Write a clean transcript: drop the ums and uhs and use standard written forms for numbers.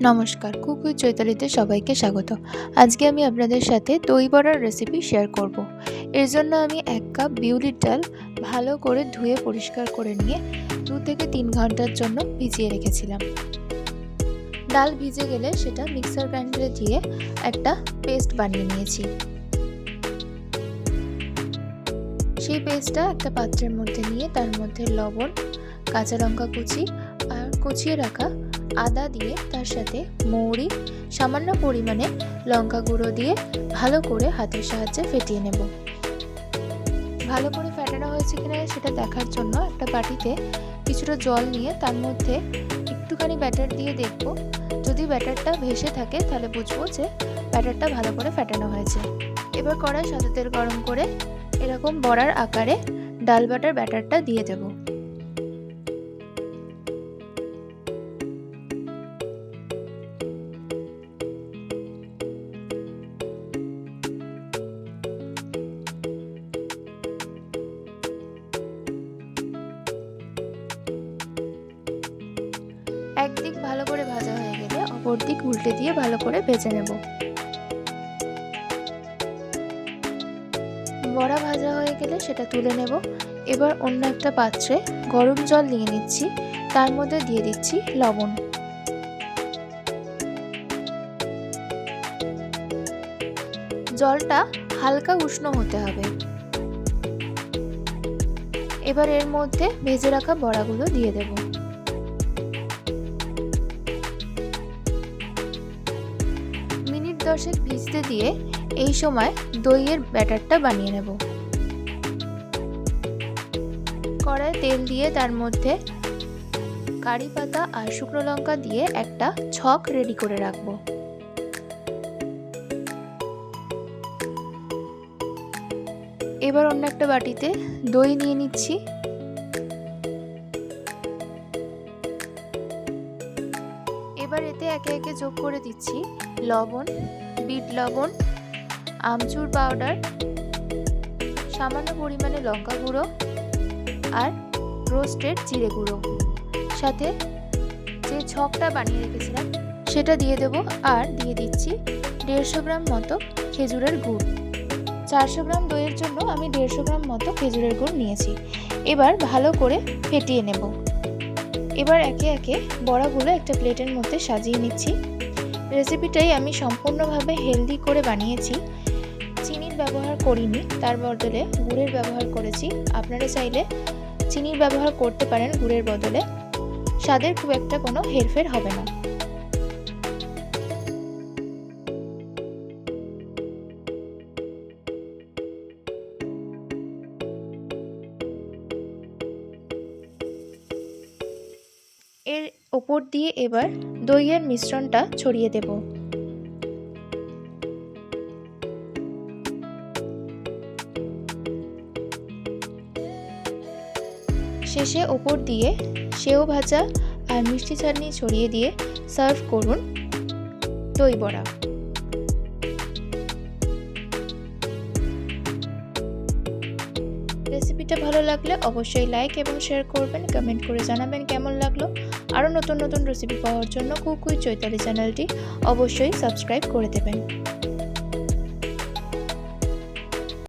নমস্কার, cook with চৈতালিতে সবাইকে স্বাগত। আজকে আমি আপনাদের সাথে দই বড়ার রেসিপি শেয়ার করব। এর জন্য আমি 1 কাপ বিউলির ডাল ভালো করে ধুয়ে পরিষ্কার করে নিয়ে 2 থেকে 3 ঘন্টার জন্য ভিজিয়ে রেখেছিলাম। ডাল ভিজে গেলে সেটা মিক্সার গ্রাইন্ডারে দিয়ে একটা পেস্ট বানিয়ে নিয়েছি। সেই পেস্টটা একটা পাত্রের মধ্যে নিয়ে তার মধ্যে লবণ, কাঁচা লঙ্কা কুচি আর কুচিয়ে রাখা আদা দিয়ে তার সাথে মৌরি, সামান্য পরিমাণে লঙ্কা গুঁড়ো দিয়ে ভালো করে হাতের সাহায্যে ফেটিয়ে নেব। ভালো করে ফেটানো হয়েছে কিনা সেটা দেখার জন্য একটা বাটিতে কিছুটা জল নিয়ে তার মধ্যে একটুখানি ব্যাটার দিয়ে দেখব। যদি ব্যাটারটা ভেসে থাকে তাহলে বুঝবো যে ব্যাটারটা ভালো করে ফেটানো হয়েছে। এবার কড়াই সাদা তেল গরম করে এরকম বড়ার আকারে ডাল বাটার ব্যাটারটা দিয়ে দেব। একদিক ভালো করে ভাজা হয়ে গেলে অপর দিক উল্টে দিয়ে ভালো করে ভেজে নেব। বড়া ভাজা হয়ে গেলে সেটা তুলে নেব। এবার অন্য একটা পাত্রে গরম জল নিয়ে নিচ্ছি, তার মধ্যে দিয়ে দিচ্ছি লবণ। জলটা হালকা উষ্ণ হতে হবে। এবার এর মধ্যে ভেজে রাখা বড়াগুলো দিয়ে দেব। মিনিট 10 ভিজতে দিয়ে এই সময় দইয়ের ব্যাটারটা বানিয়ে নেব। কড়ায় তেল দিয়ে তার মধ্যে কারি পাতা আর শুকনো লঙ্কা দিয়ে একটা ছক রেডি করে রাখবো। এবার অন্য একটা বাটিতে দই নিয়ে নিচ্ছি। এবার এতে একে একে যোগ করে দিচ্ছি লবণ, বিট লবণ, আমচুর পাউডার, সামান্য পরিমাণে লঙ্কা গুঁড়ো আর রোস্টেড জিরে গুঁড়ো, সাথে যে ছকটা বানিয়ে রেখেছিলাম সেটা দিয়ে দেব। আর দিয়ে দিচ্ছি 150 গ্রাম মতো খেজুরের গুড়। 400 গ্রাম দইয়ের জন্য আমি 150 গ্রাম মতো খেজুরের গুড় নিয়েছি। এবার ভালো করে ফেটিয়ে নেব। এবার একে একে বড়াগুলো একটা প্লেটের মধ্যে সাজিয়ে নিচ্ছি। রেসিপিটাই আমি সম্পূর্ণভাবে হেলদি করে বানিয়েছি। চিনির ব্যবহার করিনি, তার বদলে গুড়ের ব্যবহার করেছি। আপনারা চাইলে চিনির ব্যবহার করতে পারেন গুড়ের বদলে। স্বাদের খুব একটা কোনো হেরফের হবে না। এর ওপর দিয়ে এবার দইয়ের মিশ্রণটা ছড়িয়ে দেব। শেষে ওপর দিয়ে সেও ভাজা আর মিষ্টি চাটনি ছড়িয়ে দিয়ে সার্ভ করুন দই বড়া। রেসিপিটা ভালো লাগলে অবশ্যই লাইক এবং শেয়ার করবেন, কমেন্ট করে জানাবেন কেমন লাগলো। আরও নতুন নতুন রেসিপি পাওয়ার জন্য কুক উইথ চৈতালি চ্যানেলটি অবশ্যই সাবস্ক্রাইব করে দেবেন।